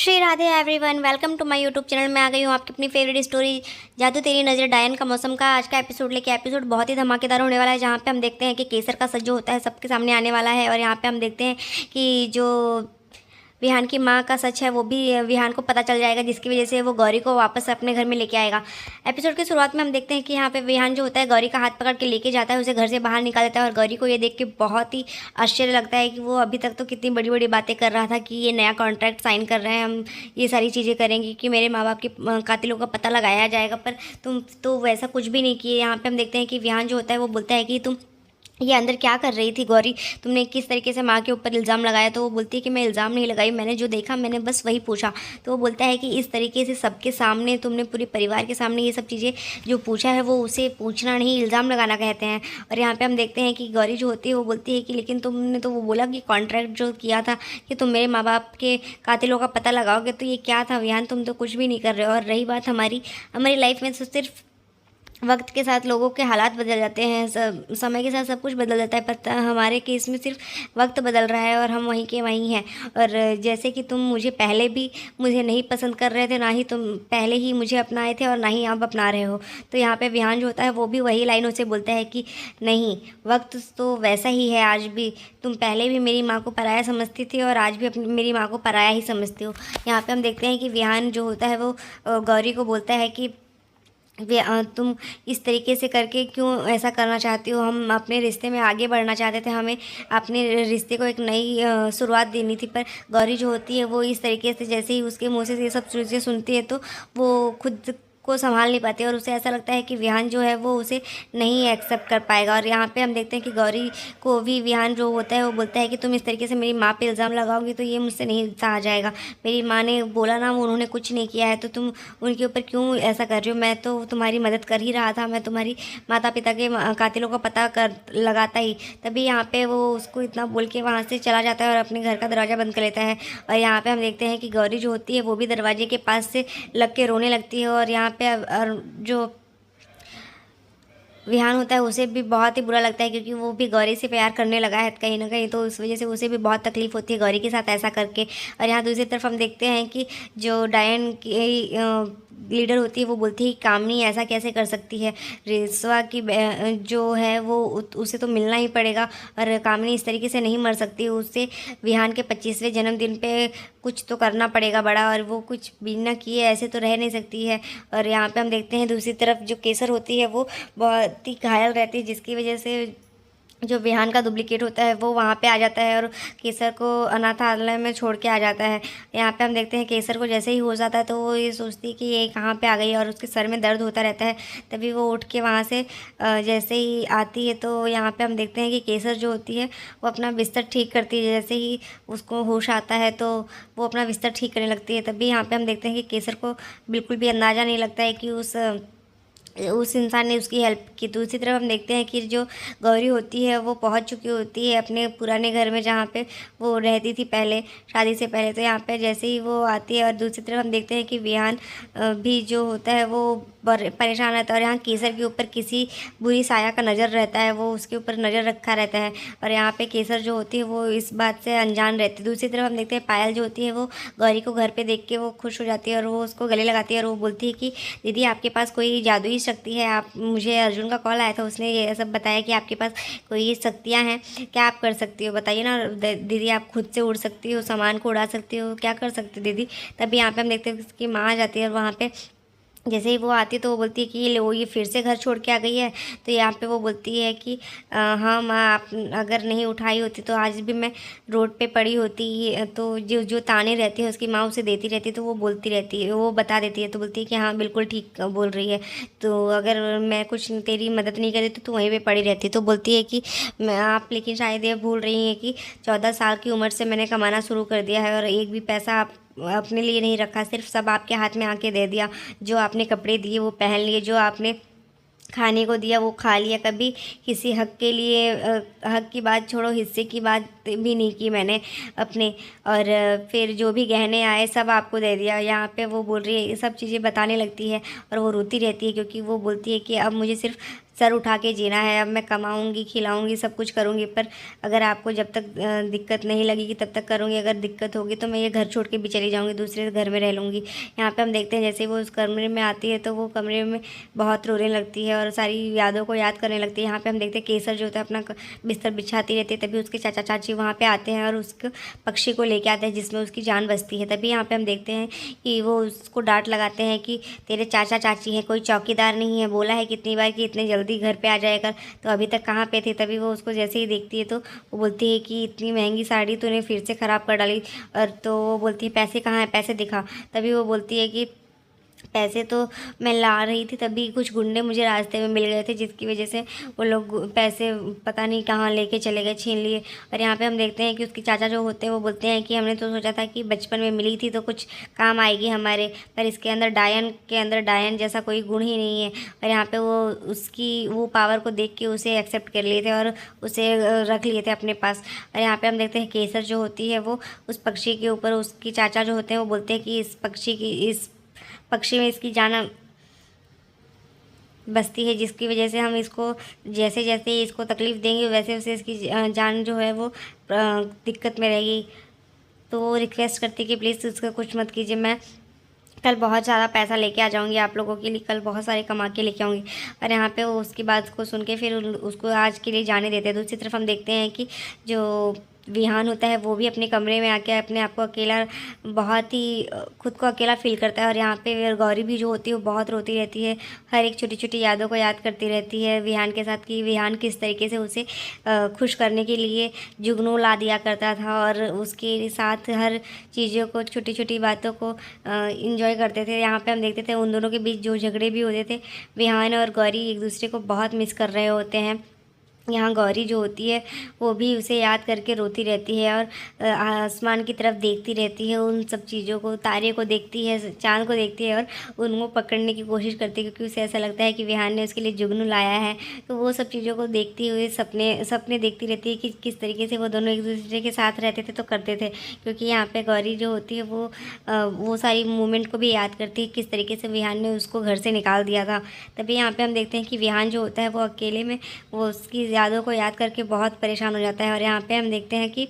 Shri Radhe everyone, welcome to my YouTube channel. मैं आ गई हूँ आपकी अपनी फेवरेट स्टोरी जादू तेरी नज़र डायन का मौसम का आज का एपिसोड लेके। एपिसोड बहुत ही धमाकेदार होने वाला है, जहाँ पे हम देखते हैं कि केसर का सच जो होता है सबके सामने आने वाला है। और यहाँ पे हम देखते हैं कि जो विहान की माँ का सच है वो भी विहान को पता चल जाएगा, जिसकी वजह से वो गौरी को वापस अपने घर में लेके आएगा। एपिसोड की शुरुआत में हम देखते हैं कि यहाँ पे विहान जो होता है गौरी का हाथ पकड़ के लेके जाता है, उसे घर से बाहर निकाल देता है। और गौरी को ये देख के बहुत ही आश्चर्य लगता है कि वो अभी तक तो कितनी बड़ी बड़ी बातें कर रहा था कि ये नया कॉन्ट्रैक्ट साइन कर रहे हैं, हम ये सारी चीज़ें करेंगे कि मेरे माँ बाप के कातिलों का पता लगाया जाएगा, पर तुम तो वैसा कुछ भी नहीं किए। यहाँ पे हम देखते हैं कि विहान जो होता है वो बोलता है कि तुम ये अंदर क्या कर रही थी गौरी, तुमने किस तरीके से माँ के ऊपर इल्ज़ाम लगाया। तो वो बोलती है कि मैं इल्ज़ाम नहीं लगाई, मैंने जो देखा मैंने बस वही पूछा। तो वो बोलता है कि इस तरीके से सबके सामने तुमने पूरे परिवार के सामने ये सब चीज़ें जो पूछा है वो उसे पूछना नहीं, इल्ज़ाम लगाना कहते हैं। और यहाँ पे हम देखते हैं कि गौरी जो होती है वो बोलती है कि लेकिन तुमने तो वो बोला कि कॉन्ट्रैक्ट जो किया था कि तुम मेरे माँ बाप के कातिलों का पता लगाओगे, तो ये क्या था विहान, तुम तो कुछ भी नहीं कर रहे हो। और रही बात हमारी हमारी लाइफ में तो सिर्फ वक्त के साथ लोगों के हालात बदल जाते हैं, समय के साथ सब कुछ बदल जाता है, पर हमारे केस में सिर्फ वक्त बदल रहा है और हम वहीं के वहीं हैं। और जैसे कि तुम मुझे पहले भी मुझे नहीं पसंद कर रहे थे, ना ही तुम पहले ही मुझे अपनाए थे और ना ही अब अपना रहे हो। तो यहाँ पे विहान जो होता है वो भी वही लाइन उसे बोलता है कि नहीं, वक्त तो वैसा ही है आज भी। तुम पहले भी मेरी माँ को पराया समझती थी और आज भी अपनी मेरी माँ को पराया ही समझती हो। यहाँ पे हम देखते हैं कि विहान जो होता है वो गौरी को बोलता है कि तुम इस तरीके से करके क्यों ऐसा करना चाहती हो, हम अपने रिश्ते में आगे बढ़ना चाहते थे, हमें अपने रिश्ते को एक नई शुरुआत देनी थी। पर गौरी जो होती है वो इस तरीके से जैसे ही उसके मुंह से ये सब चीज़ें सुनती है तो वो खुद को संभाल नहीं पाती और उसे ऐसा लगता है कि विहान जो है वो उसे नहीं एक्सेप्ट कर पाएगा। और यहाँ पे हम देखते हैं कि गौरी को भी विहान जो होता है वो बोलता है कि तुम इस तरीके से मेरी माँ पे इल्ज़ाम लगाओगी तो ये मुझसे नहीं सहा जाएगा। मेरी माँ ने बोला ना, वो उन्होंने कुछ नहीं किया है, तो तुम उनके ऊपर क्यों ऐसा कर रही हो। मैं तो तुम्हारी मदद कर ही रहा था, मैं तुम्हारी माता पिता के कातिलों का पता कर लगाता ही। तभी यहाँ पे वो उसको इतना बोल के वहाँ से चला जाता है और अपने घर का दरवाज़ा बंद कर लेता है। और यहाँ पे हम देखते हैं कि गौरी जो होती है वो भी दरवाजे के पास से लग के रोने लगती है। और यहाँ पे जो विहान होता है उसे भी बहुत ही बुरा लगता है, क्योंकि वो भी गौरी से प्यार करने लगा है कहीं ना कहीं, तो उस वजह से उसे भी बहुत तकलीफ होती है गौरी के साथ ऐसा करके। और यहाँ दूसरी तरफ हम देखते हैं कि जो डायन की लीडर होती है वो बोलती है कि कामनी ऐसा कैसे कर सकती है, रिस्वा की जो है वो उसे तो मिलना ही पड़ेगा और कामनी इस तरीके से नहीं मर सकती, उससे विहान के 25वें जन्मदिन पे कुछ तो करना पड़ेगा बड़ा, और वो कुछ बिना किए ऐसे तो रह नहीं सकती है। और यहाँ पे हम देखते हैं दूसरी तरफ जो केसर होती है वो बहुत ही घायल रहती है, जिसकी वजह से जो विहान का डुप्लीकेट होता है वो वहाँ पे आ जाता है और केसर को अनाथालय में छोड़ के आ जाता है। यहाँ पे हम देखते हैं केसर को जैसे ही हो जाता है तो वो ये सोचती है कि ये कहाँ पे आ गई, और उसके सर में दर्द होता रहता है। तभी वो उठ के वहाँ से जैसे ही आती है तो यहाँ पे हम देखते हैं कि केसर जो होती है वो अपना बिस्तर ठीक करती है। जैसे ही उसको होश आता है तो वो अपना बिस्तर ठीक करने लगती है। तभी यहाँ पर हम देखते हैं कि केसर को बिल्कुल भी अंदाज़ा नहीं लगता है कि उस इंसान ने उसकी हेल्प की। दूसरी तरफ हम देखते हैं कि जो गौरी होती है वो पहुंच चुकी होती है अपने पुराने घर में, जहाँ पे वो रहती थी पहले, शादी से पहले। तो यहाँ पे जैसे ही वो आती है और दूसरी तरफ हम देखते हैं कि विहान भी जो होता है वो परेशान रहता है। और यहाँ केसर के ऊपर किसी बुरी साया का नज़र रहता है, वो उसके ऊपर नज़र रखा रहता है। और यहाँ पे केसर जो होती है वो इस बात से अनजान रहती है। दूसरी तरफ हम देखते हैं पायल जो होती है वो गौरी को घर पे देख के वो खुश हो जाती है और वो उसको गले लगाती है और वो बोलती है कि दीदी आपके पास कोई जादुई शक्ति है, आप मुझे अर्जुन का कॉल आया था, उसने ये सब बताया कि आपके पास कोई शक्तियाँ हैं, क्या आप कर सकती हो बताइए ना दीदी। आप खुद से उड़ सकती हो, सामान को उड़ा सकती हो, क्या कर सकती हो दीदी। तभी यहाँ पे हम देखते हैं कि उसकी माँ आ जाती है और वहाँ पे जैसे ही वो आती है तो वो बोलती है कि ये लो, ये फिर से घर छोड़ के आ गई है। तो यहाँ पे वो बोलती है कि हाँ माँ, आप अगर नहीं उठाई होती तो आज भी मैं रोड पे पड़ी होती। तो जो जो ताने रहती है उसकी माँ उसे देती रहती है, तो वो बोलती रहती है, वो बता देती है। तो बोलती है कि हाँ बिल्कुल ठीक बोल रही है, तो अगर मैं कुछ तेरी मदद नहीं करती तो तू वहीं पर पड़ी रहती। तो बोलती है कि मैं आप लेकिन शायद ये भूल रही हैं कि 14 साल की उम्र से मैंने कमाना शुरू कर दिया है और एक भी पैसा आप अपने लिए नहीं रखा, सिर्फ सब आपके हाथ में आके दे दिया। जो आपने कपड़े दिए वो पहन लिए, जो आपने खाने को दिया वो खा लिया, कभी किसी हक के लिए हक की बात छोड़ो हिस्से की बात भी नहीं की मैंने अपने। और फिर जो भी गहने आए सब आपको दे दिया। यहाँ पे वो बोल रही है, ये सब चीज़ें बताने लगती है और वो रोती रहती है, क्योंकि वो बोलती है कि अब मुझे सिर्फ सर उठा के जीना है, अब मैं कमाऊँगी, खिलाऊँगी, सब कुछ करूँगी, पर अगर आपको जब तक दिक्कत नहीं लगेगी तब तक करूँगी, अगर दिक्कत होगी तो मैं ये घर छोड़ के भी चली जाऊँगी, दूसरे घर में रह लूँगी। यहाँ पे हम देखते हैं जैसे वो उस कमरे में आती है तो वो कमरे में बहुत रोने लगती है और सारी यादों को याद करने लगती है। यहाँ पे हम देखते हैं केसर जो होता है अपना बिस्तर बिछाती रहती है, तभी उसके चाचा चाची वहाँ पे आते हैं और उसको पक्षी को लेके आते हैं जिसमें उसकी जान बचती है। तभी यहाँ पे हम देखते हैं कि वो उसको डांट लगाते हैं कि तेरे चाचा चाची हैं, कोई चौकीदार नहीं है, बोला है कितनी बार कि इतने जल्दी घर पे आ जाया कर, तो अभी तक कहाँ पे थे। तभी वो उसको जैसे ही देखती है तो वो बोलती है कि इतनी महंगी साड़ी तूने फिर से ख़राब कर डाली, और तो वो बोलती है पैसे कहाँ हैं, पैसे दिखा। तभी वो बोलती है कि पैसे तो मैं ला रही थी, तभी कुछ गुंडे मुझे रास्ते में मिल गए थे, जिसकी वजह से वो लोग पैसे पता नहीं कहाँ लेके चले गए, छीन लिए। और यहाँ पे हम देखते हैं कि उसके चाचा जो होते हैं वो बोलते हैं कि हमने तो सोचा था कि बचपन में मिली थी तो कुछ काम आएगी हमारे, पर इसके अंदर डायन जैसा कोई गुण ही नहीं है। और यहाँ पे वो उसकी वो पावर को देख के उसे एक्सेप्ट कर लिए थे और उसे रख लिए थे अपने पास। और यहाँ पे हम देखते हैं केसर जो होती है वो उस पक्षी के ऊपर, उसकी चाचा जो होते हैं वो बोलते हैं कि इस पक्षी में इसकी जान बसती है, जिसकी वजह से हम इसको जैसे जैसे इसको तकलीफ़ देंगे वैसे वैसे इसकी जान जो है वो दिक्कत में रहेगी। तो वो रिक्वेस्ट करती है कि प्लीज़ उसका कुछ मत कीजिए, मैं कल बहुत ज़्यादा पैसा लेके आ जाऊंगी आप लोगों के लिए, कल बहुत सारे कमा के लेके आऊँगी। और यहाँ पे वो उसकी बात को सुन के फिर उसको आज के लिए जाने देते हैं। दूसरी तरफ हम देखते हैं कि जो विहान होता है वो भी अपने कमरे में आके अपने आप को अकेला, बहुत ही खुद को अकेला फील करता है। और यहाँ पे गौरी भी जो होती है वो बहुत रोती रहती है, हर एक छोटी छोटी यादों को याद करती रहती है विहान के साथ, कि विहान किस तरीके से उसे खुश करने के लिए जुगनू ला दिया करता था और उसके साथ हर चीज़ों को, छोटी छोटी बातों को इंजॉय करते थे। यहाँ पे हम देखते थे उन दोनों के बीच जो झगड़े भी होते थे, विहान और गौरी एक दूसरे को बहुत मिस कर रहे होते हैं। यहाँ गौरी जो होती है वो भी उसे याद करके रोती रहती है और आसमान की तरफ देखती रहती है, उन सब चीज़ों को, तारे को देखती है, चाँद को देखती है और उनको पकड़ने की कोशिश करती है, क्योंकि उसे ऐसा लगता है कि विहान ने उसके लिए जुगनू लाया है। तो वो सब चीज़ों को देखती हुए सपने देखती रहती है कि किस तरीके से वो दोनों एक दूसरे के साथ रहते थे तो करते थे। क्योंकि यहाँ पर गौरी जो होती है वो सारी मोमेंट को भी याद करती है, किस तरीके से विहान ने उसको घर से निकाल दिया था। तभी यहाँ पर हम देखते हैं कि विहान जो होता है वो अकेले में वो उसकी यादों को याद करके बहुत परेशान हो जाता है। और यहाँ पे हम देखते हैं कि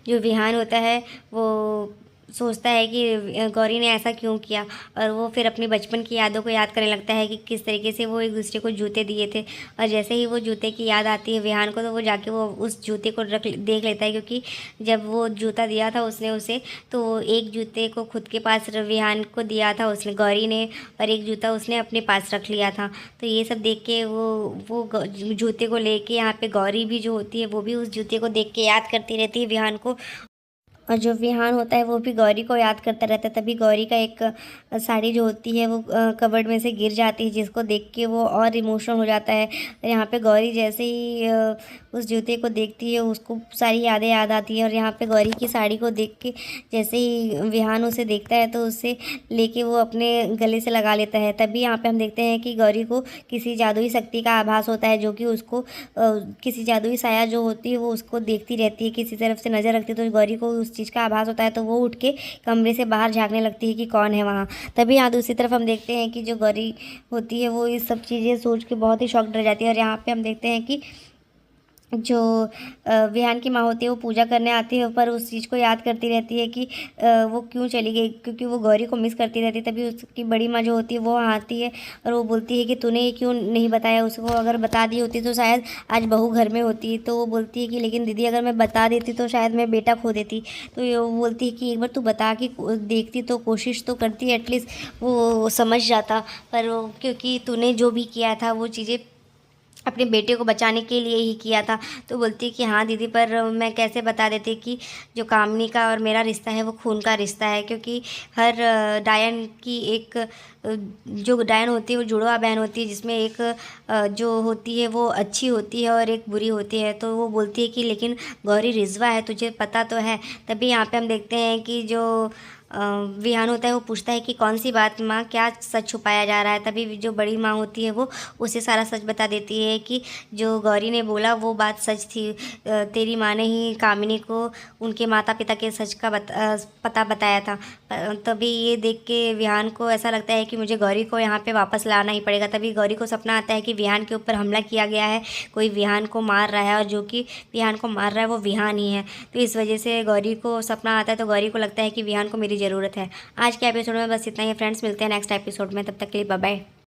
जो विहान होता है वो सोचता है कि गौरी ने ऐसा क्यों किया, और वो फिर अपनी बचपन की यादों को याद करने लगता है कि किस तरीके से वो एक दूसरे को जूते दिए थे। और जैसे ही वो जूते की याद आती है विहान को, तो वो जाके वो उस जूते को देख लेता है, क्योंकि जब वो जूता दिया था उसने उसे, तो एक जूते को खुद के पास विहान को दिया था उसने, गौरी ने, और एक जूता उसने अपने पास रख लिया था। तो ये सब देख के वो जूते को लेके यहाँ पे गौरी भी जो होती है वो भी उस जूते को देख के याद करती रहती है विहान को, और जो विहान होता है वो भी गौरी को याद करता रहता है। तभी गौरी का एक साड़ी जो होती है वो कबर्ड में से गिर जाती है, जिसको देख के वो और इमोशनल हो जाता है। और यहाँ पे गौरी जैसे ही उस जूते को देखती है उसको सारी यादें याद आती है। और यहाँ पे गौरी की साड़ी को देख के जैसे ही विहान उसे देखता है तो उसे लेके वो अपने गले से लगा लेता है। तभी यहाँ पे हम देखते हैं कि गौरी को किसी जादुई शक्ति का आभास होता है, जो कि उसको किसी जादुई साया जो होती है वो उसको देखती रहती है, किसी तरफ से नज़र रखती है, तो गौरी को उस चीज़ का आभास होता है। तो वो उठ के कमरे से बाहर झाँकने लगती है कि कौन है वहाँ। तभी यहाँ दूसरी तरफ हम देखते हैं कि जो गौरी होती है वो ये सब चीज़ें सोच के बहुत ही शॉक्ड रह जाती है। और यहाँ पे हम देखते हैं कि जो विहान की माँ होती है वो पूजा करने आती है, पर उस चीज़ को याद करती रहती है कि वो क्यों चली गई, क्योंकि वो गौरी को मिस करती रहती है। तभी उसकी बड़ी माँ जो होती है वो आती है और वो बोलती है कि तूने ये क्यों नहीं बताया उसको, अगर बता दी होती तो शायद आज बहू घर में होती। तो वो बोलती है कि लेकिन दीदी अगर मैं बता देती तो शायद मैं बेटा खो देती। तो वो बोलती है कि एक बार तू बता के देखती तो, कोशिश तो करती, एटलीस्ट वो समझ जाता। पर क्योंकि तूने जो भी किया था वो चीज़ें अपने बेटे को बचाने के लिए ही किया था। तो बोलती है कि हाँ दीदी, पर मैं कैसे बता देती कि जो कामनी का और मेरा रिश्ता है वो खून का रिश्ता है, क्योंकि हर डायन की एक जो डायन होती है वो जुड़वा बहन होती है, जिसमें एक जो होती है वो अच्छी होती है और एक बुरी होती है। तो वो बोलती है कि लेकिन गौरी रिजवा है, तुझे पता तो है। तभी यहाँ पे हम देखते हैं कि जो विहान होता है वो पूछता है कि कौन सी बात माँ, क्या सच छुपाया जा रहा है। तभी जो बड़ी माँ होती है वो उसे सारा सच बता देती है कि जो गौरी ने बोला वो बात सच थी। तेरी माँ ने ही कामिनी को उनके माता पिता के सच का पता बताया था। तभी ये देख के विहान को ऐसा लगता है कि मुझे गौरी को यहाँ पे वापस लाना ही पड़ेगा। तभी गौरी को सपना आता है कि विहान के ऊपर हमला किया गया है, कोई विहान को मार रहा है, और जो कि विहान को मार रहा है वो विहान ही है। तो इस वजह से गौरी को सपना आता है, तो गौरी को लगता है कि विहान को मेरी ज़रूरत है। आज के एपिसोड में बस इतना ही फ्रेंड्स, मिलते हैं नेक्स्ट एपिसोड में, तब तक के लिए बाय बाय।